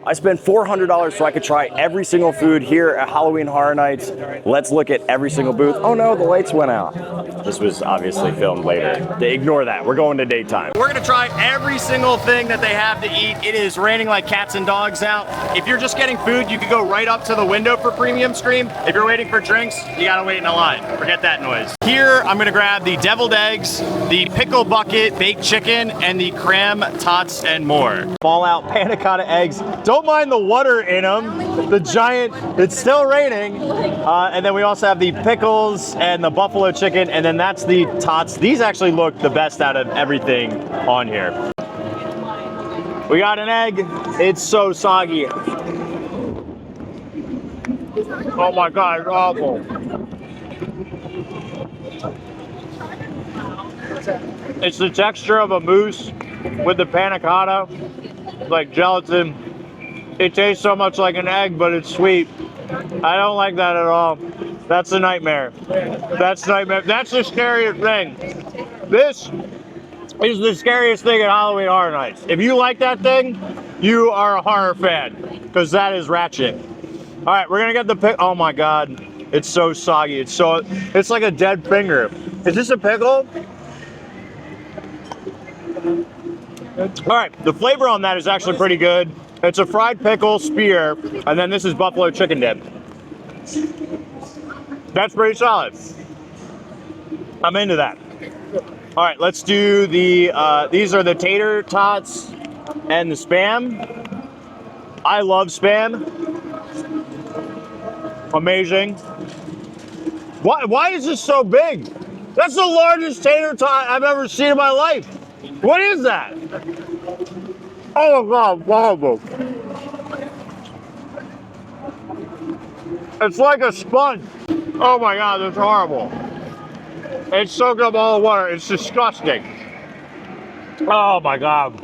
I spent $400 so I could try every single food here at Halloween Horror Nights. Let's look at every single booth. Oh no, the lights went out. This was obviously filmed later. Ignore that, we're going to daytime. We're gonna try every single thing that they have to eat. It is raining like cats and dogs out. If you're just getting food, you could go right up to the window for premium scream. If you're waiting for drinks, you gotta wait in a line. Forget that noise. Here, I'm gonna grab the deviled eggs, the pickle bucket baked chicken, and the cram tots and more. Fallout panna cotta eggs. Don't mind the water in them. The giant, it's still raining. And then we also have the pickles and the buffalo chicken, and then that's the tots. These actually look the best out of everything on here. We got an egg. It's so soggy. Oh my God, it's awful. It's the texture of a mousse with the panna cotta, like gelatin. It tastes so much like an egg, but it's sweet. I don't like that at all. That's a nightmare. That's nightmare. That's the scariest thing. This is the scariest thing at Halloween Horror Nights. If you like that thing, you are a horror fan, because that is ratchet. All right, we're gonna get the pick. Oh my God, it's so soggy. It's like a dead finger. Is this a pickle? All right, the flavor on that is actually pretty good. It's a fried pickle spear, and then this is buffalo chicken dip. That's pretty solid. I'm into that. All right, let's do the, these are the tater tots and the Spam. I love Spam. Amazing. Why is this so big? That's the largest tater tot I've ever seen in my life. What is that? Oh my God, horrible. It's like a sponge. Oh my God, that's horrible. It soaked up all the water. It's disgusting. Oh my God.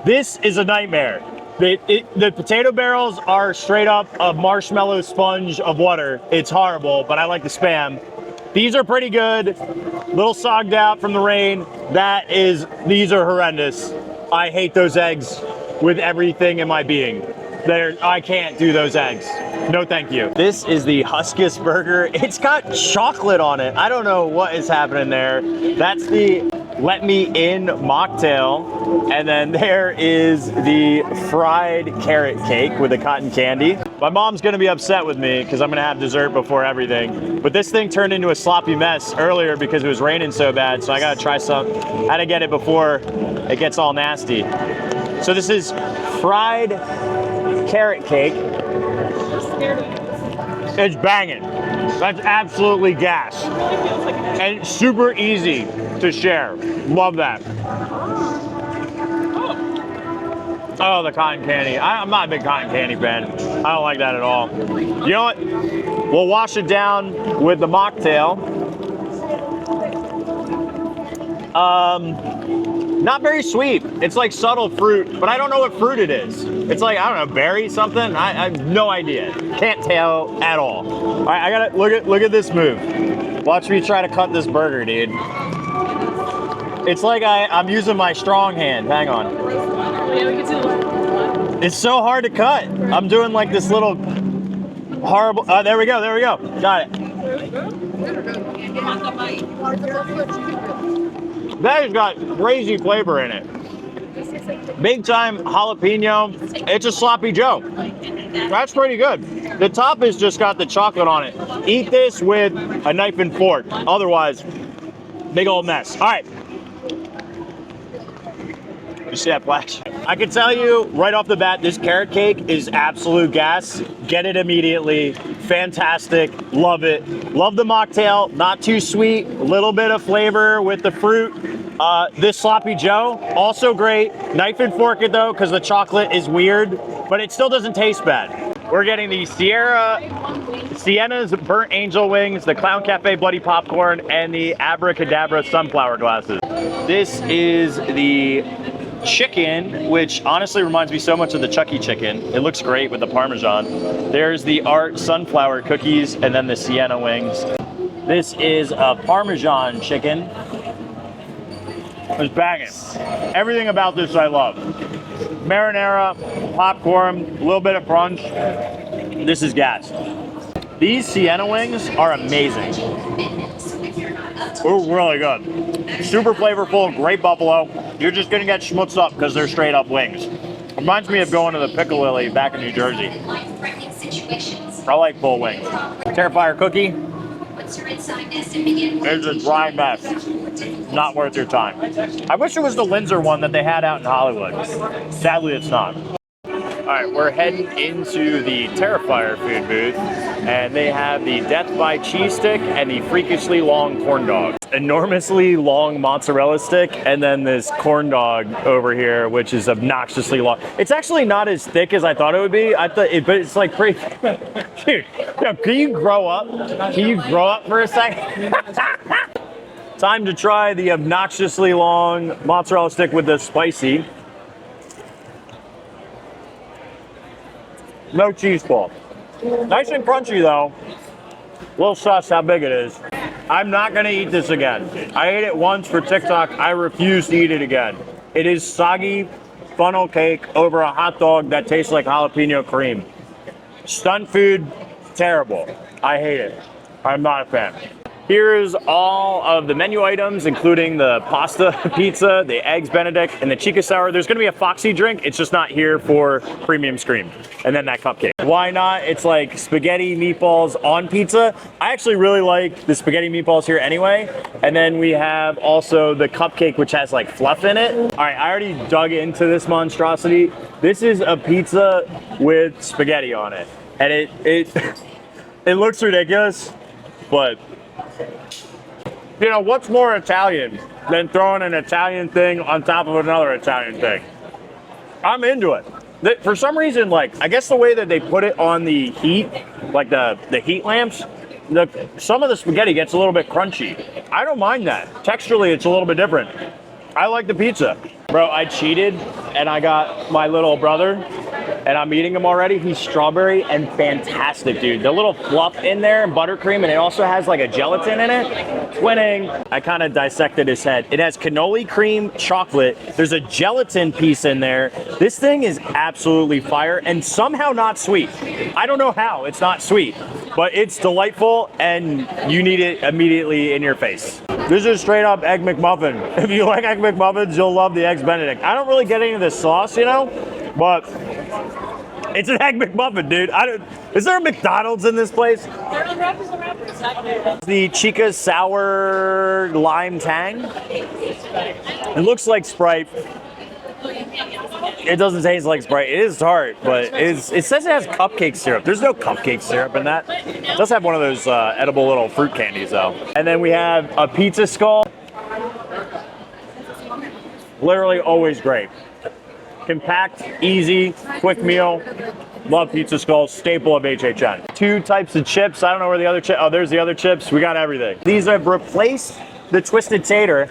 This is a nightmare. The potato barrels are straight up a marshmallow sponge of water. It's horrible, but I like the Spam. These are pretty good. Little sogged out from the rain. These are horrendous. I hate those eggs with everything in my being. I can't do those eggs. No, thank you. This is the Huskus burger. It's got chocolate on it. I don't know what is happening there. That's the Let Me In mocktail. And then there is the fried carrot cake with the cotton candy. My mom's gonna be upset with me because I'm gonna have dessert before everything. But this thing turned into a sloppy mess earlier because it was raining so bad. So I gotta try some, how to get it before it gets all nasty. So this is fried carrot cake. It's banging. That's absolutely gas. And it's super easy to share. Love that. Oh, the cotton candy. I'm not a big cotton candy fan. I don't like that at all. You know what? We'll wash it down with the mocktail. Not very sweet. It's like subtle fruit, but I don't know what fruit it is. It's like, I don't know, berry something? I have no idea. Can't tell at all. All right, I gotta look at this move. Watch me try to cut this burger, dude. It's like I'm using my strong hand. Hang on. It's so hard to cut. I'm doing like this little horrible, there we go. Got it. That has got crazy flavor in it. Big time jalapeno. It's a sloppy Joe. That's pretty good. The top has just got the chocolate on it. Eat this with a knife and fork. Otherwise, big old mess. All right. You see that flash? I can tell you right off the bat, this carrot cake is absolute gas. Get it immediately. Fantastic. Love it. Love the mocktail. Not too sweet. A little bit of flavor with the fruit. This sloppy Joe, also great. Knife and fork it though, because the chocolate is weird, but it still doesn't taste bad. We're getting the Sienna's Burnt Angel Wings, the Clown Cafe Bloody Popcorn, and the Abracadabra Sunflower Glasses. This is the chicken, which honestly reminds me so much of the Chucky chicken. It looks great with the Parmesan. There's the Art Sunflower Cookies, and then the Sienna Wings. This is a Parmesan chicken. It's banging. Everything about this I love. marinara, popcorn, a little bit of crunch. This is gas. These Sienna wings are amazing. Ooh, really good. Super flavorful, great buffalo. You're just gonna get schmutzed up because they're straight up wings. Reminds me of going to the Piccalilli back in New Jersey. I like full wings. Terrifier cookie. It's a dry mess. Not worth your time. I wish it was the Linzer one that they had out in Hollywood. Sadly, it's not. All right, we're heading into the Terrifier food booth, and they have the Death by Cheese Stick and the freakishly long corn dog. Enormously long mozzarella stick, and then this corn dog over here, which is obnoxiously long. It's actually not as thick as I thought it would be. But it's like pretty. Dude, can you grow up? Can you grow up for a second? Time to try the obnoxiously long mozzarella stick with the spicy. No cheese ball. Nice and crunchy though. A little sus how big it is. I'm not gonna eat this again. I ate it once for TikTok. I refuse to eat it again. It is soggy funnel cake over a hot dog that tastes like jalapeno cream. Stunt food, terrible. I hate it. I'm not a fan. Here's all of the menu items, including the pasta pizza, the eggs Benedict, and the chica sour. There's gonna be a Foxy drink. It's just not here for premium scream. And then that cupcake. Why not? It's like spaghetti meatballs on pizza. I actually really like the spaghetti meatballs here anyway. And then we have also the cupcake, which has like fluff in it. All right, I already dug into this monstrosity. This is a pizza with spaghetti on it. And it looks ridiculous, but you know, what's more Italian than throwing an Italian thing on top of another Italian thing? I'm into it. For some reason, like, I guess the way that they put it on the heat, like the heat lamps, some of the spaghetti gets a little bit crunchy. I don't mind that. Texturally, it's a little bit different. I like the pizza. Bro, I cheated and I got my little brother and I'm eating him already. He's strawberry and fantastic, dude. The little fluff in there and buttercream, and it also has like a gelatin in it. Twinning. I kind of dissected his head. It has cannoli cream chocolate. There's a gelatin piece in there. This thing is absolutely fire and somehow not sweet. I don't know how it's not sweet, but it's delightful and you need it immediately in your face. This is straight up Egg McMuffin. If you like Egg McMuffins, you'll love the Eggs Benedict. I don't really get any of this sauce, you know, but it's an Egg McMuffin, dude. Is there a McDonald's in this place? The Chica Sour Lime Tang. It looks like Sprite. It doesn't taste like Sprite. It is tart, but it says it has cupcake syrup. There's no cupcake syrup in that. It does have one of those edible little fruit candies, though. And then we have a pizza skull. Literally always great. Compact, easy, quick meal. Love pizza skulls, staple of HHN. 2 types of chips. I don't know where the other chip. Oh, there's the other chips. We got everything. These have replaced the twisted tater.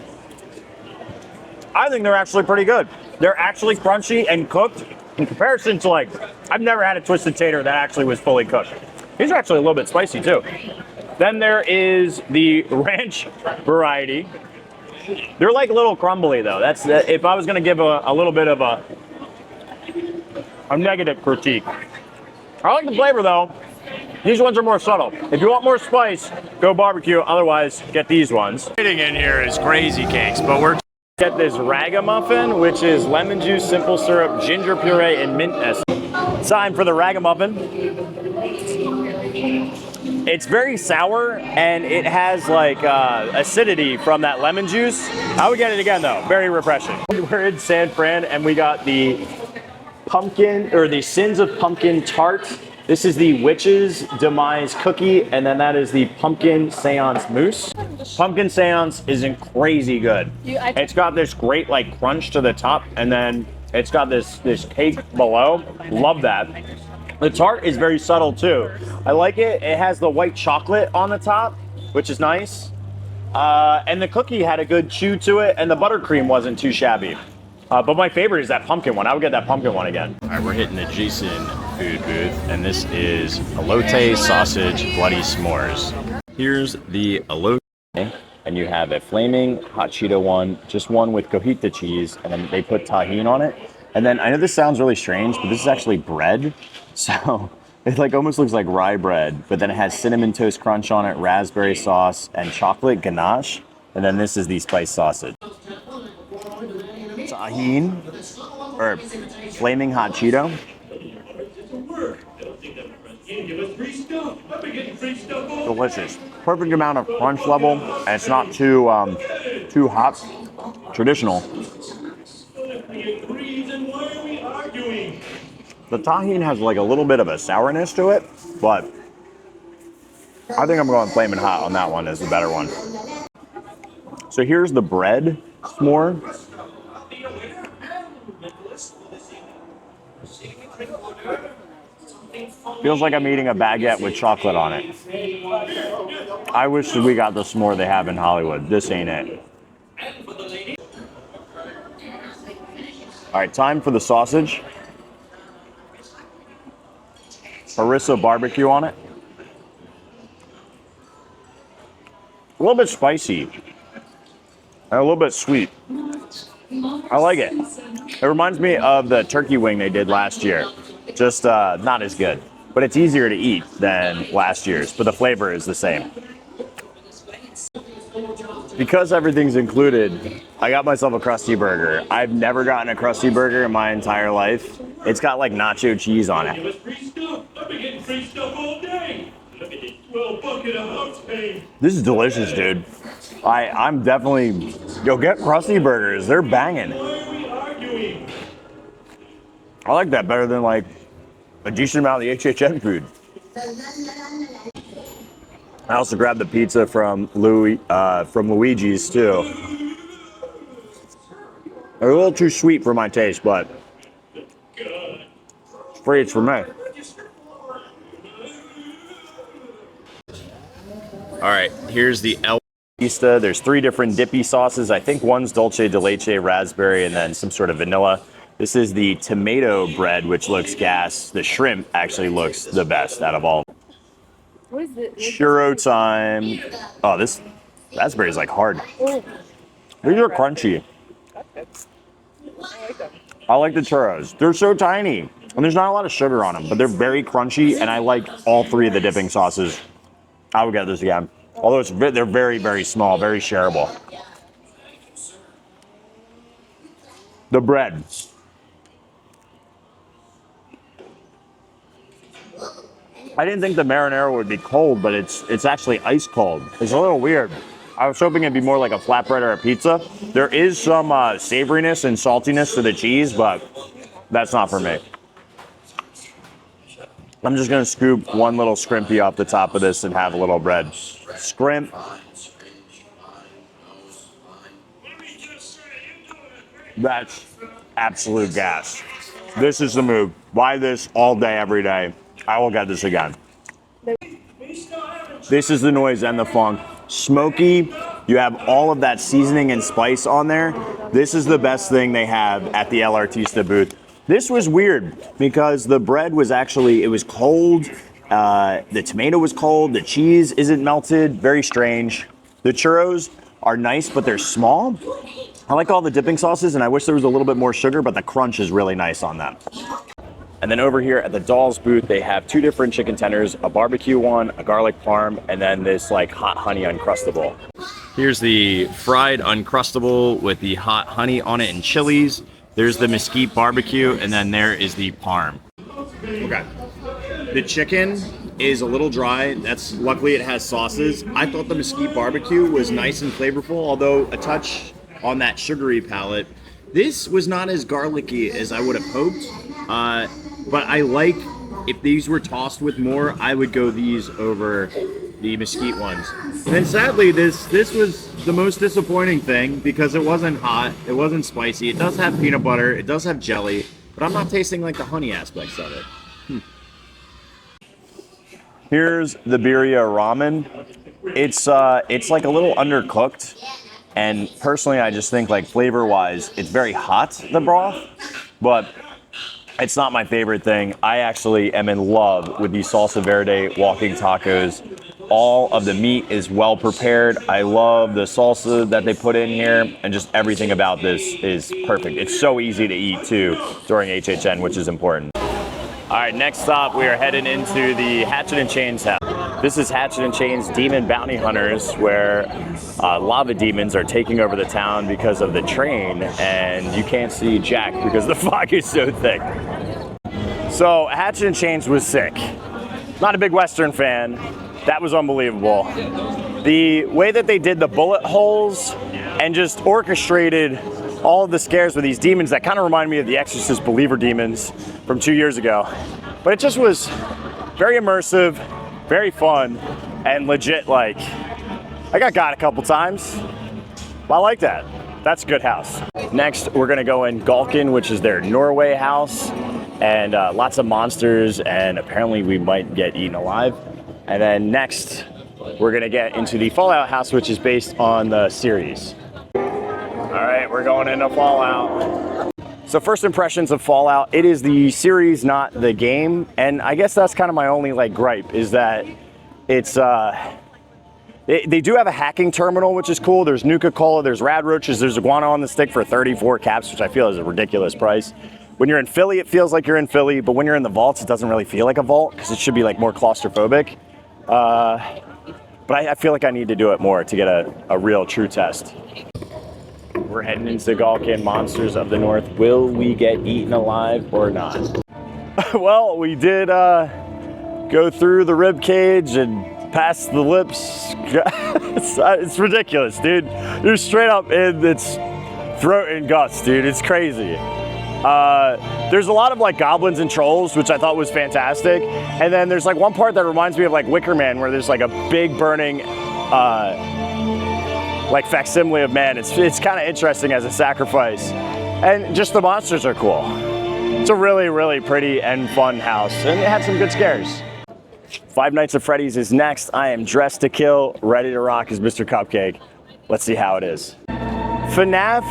I think they're actually pretty good. They're actually crunchy and cooked in comparison to, like, I've never had a twisted tater that actually was fully cooked. These are actually a little bit spicy too. Then there is the ranch variety. They're like a little crumbly though. That's if I was gonna give a little bit of a negative critique. I like the flavor though. These ones are more subtle. If you want more spice, go barbecue. Otherwise, get these ones. Sitting in here is crazy cakes, but we're get this ragamuffin, which is lemon juice, simple syrup, ginger puree, and mint essence. Time for the ragamuffin. It's very sour and it has like acidity from that lemon juice. I would get it again though, very refreshing. We're in San Fran and we got the pumpkin, or the Sins of Pumpkin tart. This is the Witch's Demise cookie, and then that is the Pumpkin Seance mousse. Pumpkin Seance isn't crazy good. It's got this great like crunch to the top, and then it's got this cake below. Love that. The tart is very subtle too. I like it. It has the white chocolate on the top, which is nice. And the cookie had a good chew to it, and the buttercream wasn't too shabby. But my favorite is that pumpkin one. I would get that pumpkin one again. All right, we're hitting the Jason food booth, and this is elote sausage bloody s'mores. Here's the elote, and you have a flaming hot Cheeto one, just one with cojita cheese, and then they put tahini on it. And then I know this sounds really strange, but this is actually bread. So it like almost looks like rye bread, but then it has cinnamon toast crunch on it, raspberry sauce, and chocolate ganache. And then this is the spice sausage. Tahine, or Flamin Hot Cheeto. Delicious. Perfect amount of crunch level, and it's not too hot. Traditional. The tahine has like a little bit of a sourness to it, but I think I'm going Flamin' Hot on that one as the better one. So here's the bread s'more. Feels like I'm eating a baguette with chocolate on it. I wish we got the s'more they have in Hollywood. This ain't it. All right, time for the sausage. Harissa barbecue on it. A little bit spicy. And a little bit sweet. I like it. It reminds me of the turkey wing they did last year. Just not as good. But it's easier to eat than last year's, but the flavor is the same. Because everything's included, I got myself a Crusty burger. I've never gotten a Crusty burger in my entire life. It's got like nacho cheese on it. This is delicious, dude. I'm definitely, yo, get Crusty burgers. They're banging. I like that better than like a decent amount of the HHN food. I also grabbed the pizza from Luigi's too. They're a little too sweet for my taste, but it's free, it's for me. All right, here's the L'Artista. There's 3 different dippy sauces. I think one's dulce de leche, raspberry, and then some sort of vanilla. This is the tomato bread, which looks gas. The shrimp actually looks the best out of all. What is it? Churro time. Oh, this raspberry is like hard. These are crunchy. I like the churros. They're so tiny. And there's not a lot of sugar on them, but they're very crunchy, and I like all 3 of the dipping sauces. I would get this again. Although they're very, very small, very shareable. The bread. I didn't think the marinara would be cold, but it's actually ice cold. It's a little weird. I was hoping it'd be more like a flatbread or a pizza. There is some savoriness and saltiness to the cheese, but that's not for me. I'm just gonna scoop one little scrimpy off the top of this and have a little bread. Scrimp. That's absolute gas. This is the move. Buy this all day, every day. I will get this again. This is the noise and the funk. Smoky. You have all of that seasoning and spice on there. This is the best thing they have at the L'Artista booth. This was weird because the bread was actually, it was cold. The tomato was cold. The cheese isn't melted. Very strange. The churros are nice, but they're small. I like all the dipping sauces, and I wish there was a little bit more sugar, but the crunch is really nice on them. And then over here at the Dolls booth, they have 2 different chicken tenders, a barbecue one, a garlic parm, and then this like hot honey Uncrustable. Here's the fried Uncrustable with the hot honey on it and chilies. There's the mesquite barbecue, and then there is the parm. Okay. The chicken is a little dry. Luckily it has sauces. I thought the mesquite barbecue was nice and flavorful, although a touch on that sugary palate. This was not as garlicky as I would have hoped, but I like, if these were tossed with more, I would go these over the mesquite ones. And then sadly, this was the most disappointing thing because it wasn't hot, it wasn't spicy. It does have peanut butter, it does have jelly, but I'm not tasting like the honey aspects of it. Here's the birria ramen. It's like a little undercooked, and personally, I just think like flavor-wise, it's very hot, the broth, but it's not my favorite thing. I actually am in love with the salsa verde walking tacos. all of the meat is well prepared. I love the salsa that they put in here, and just everything about this is perfect. It's so easy to eat too during HHN, which is important. All right, next stop, we are heading into the Hatchet and Chains house. This is Hatchet and Chains Demon Bounty Hunters, where lava demons are taking over the town because of the train, and you can't see jack because the fog is so thick. So Hatchet and Chains was sick. Not a big Western fan. That was unbelievable. The way that they did the bullet holes and just orchestrated all of the scares with these demons that kind of remind me of the Exorcist Believer demons from 2 years ago. But it just was very immersive, very fun, and legit. Like, I got a couple times. I like that. That's a good house. Next, we're gonna go in Galkin, which is their Norway house, and lots of monsters, and apparently we might get eaten alive. And then next, we're gonna get into the Fallout house, which is based on the series. All right, we're going into Fallout. So first impressions of Fallout, it is the series, not the game. And I guess that's kind of my only like gripe, is that it's, they do have a hacking terminal, which is cool. There's Nuka-Cola, there's Rad Roaches, there's Iguana on the Stick for 34 caps, which I feel is a ridiculous price. When you're in Philly, it feels like you're in Philly, but when you're in the vaults, it doesn't really feel like a vault because it should be like more claustrophobic. But I feel like I need to do it more to get a real true test. We're heading into Galkin, Monsters of the North. Will we get eaten alive or not? Well, we did go through the rib cage and past the lips. It's ridiculous, dude. You're straight up in its throat and guts, dude. It's crazy. There's a lot of like goblins and trolls, which I thought was fantastic. And then there's like one part that reminds me of like Wicker Man, where there's like a big burning like facsimile of man. It's kind of interesting as a sacrifice. And just the monsters are cool. It's a really, really pretty and fun house, and it had some good scares. Five Nights at Freddy's is next. I am dressed to kill, ready to rock as Mr. Cupcake. Let's see how it is. FNAF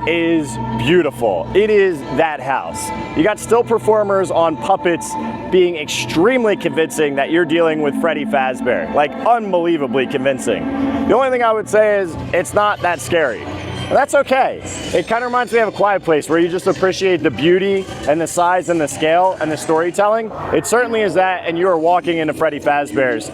is beautiful. It is that house. You got still performers on puppets being extremely convincing that you're dealing with Freddy Fazbear. Like, unbelievably convincing. The only thing I would say is it's not that scary. And that's okay. It kind of reminds me of A Quiet Place, where you just appreciate the beauty and the size and the scale and the storytelling. It certainly is that, and you are walking into Freddy Fazbear's,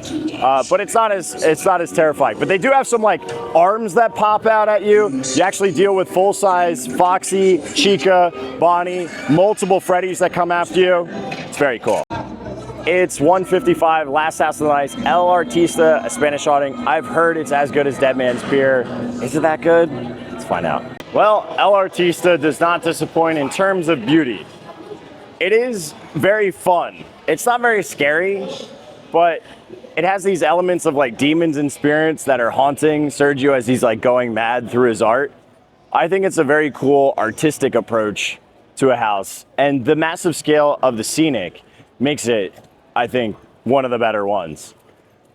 but it's not as terrifying. But they do have some like arms that pop out at you. You actually deal with full-size Foxy, Chica, Bonnie, multiple Freddys that come after you. It's very cool. It's 1:55, last house of the night, L'Artista, a Spanish outing. I've heard it's as good as Dead Man's Beer. Is it that good? Let's find out. Well, L'Artista does not disappoint in terms of beauty. It is very fun. It's not very scary, but it has these elements of like demons and spirits that are haunting Sergio as he's like going mad through his art. I think it's a very cool artistic approach to a house, and the massive scale of the scenic makes it, I think, one of the better ones.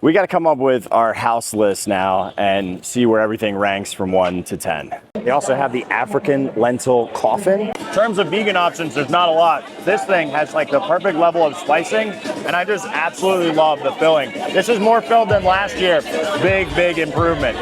We got to come up with our house list now and see where everything ranks from 1 to 10. They also have the African lentil coffin. In terms of vegan options, there's not a lot. This thing has like the perfect level of spicing, and I just absolutely love the filling. This is more filled than last year. Big improvement.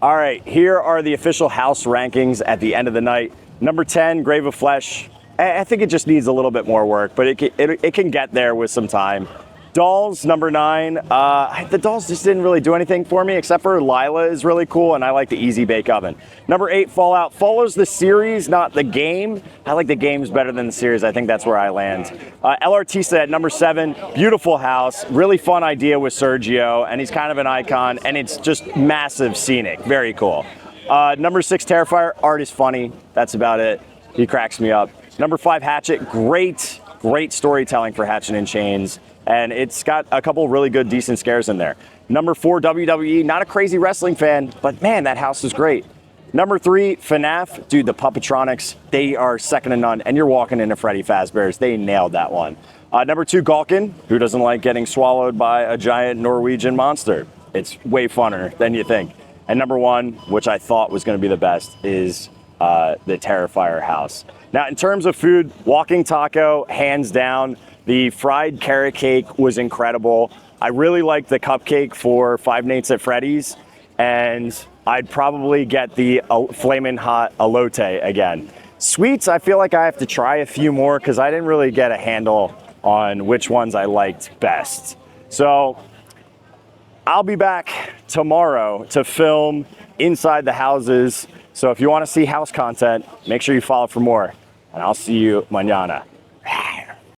All right, here are the official house rankings at the end of the night. Number 10, Grave of Flesh. I think it just needs a little bit more work, but it can get there with some time. Dolls, number 9. The dolls just didn't really do anything for me, except for Lila is really cool, and I like the Easy Bake Oven. Number 8, Fallout. Follows the series, not the game. I like the games better than the series. I think that's where I land. L'Artista at number 7. Beautiful house. Really fun idea with Sergio, and he's kind of an icon, and it's just massive scenic. Very cool. Number 6, Terrifier. Art is funny. That's about it. He cracks me up. Number 5, Hatchet. Great storytelling for Hatchet and Chains. And it's got a couple really good, decent scares in there. Number 4, WWE. Not a crazy wrestling fan, but man, that house is great. Number 3, FNAF. Dude, the Puppetronics, they are second to none. And you're walking into Freddy Fazbear's. They nailed that one. Number 2, Galkin. Who doesn't like getting swallowed by a giant Norwegian monster? It's way funner than you think. And number 1, which I thought was going to be the best, is the Terrifier house. Now, in terms of food, walking taco, hands down. The fried carrot cake was incredible. I really like the cupcake for Five Nights at Freddy's, and I'd probably get the Flamin Hot elote again. Sweets, I feel like I have to try a few more because I didn't really get a handle on which ones I liked best. So I'll be back tomorrow to film inside the houses. So if you want to see house content, make sure you follow for more, and I'll see you mañana.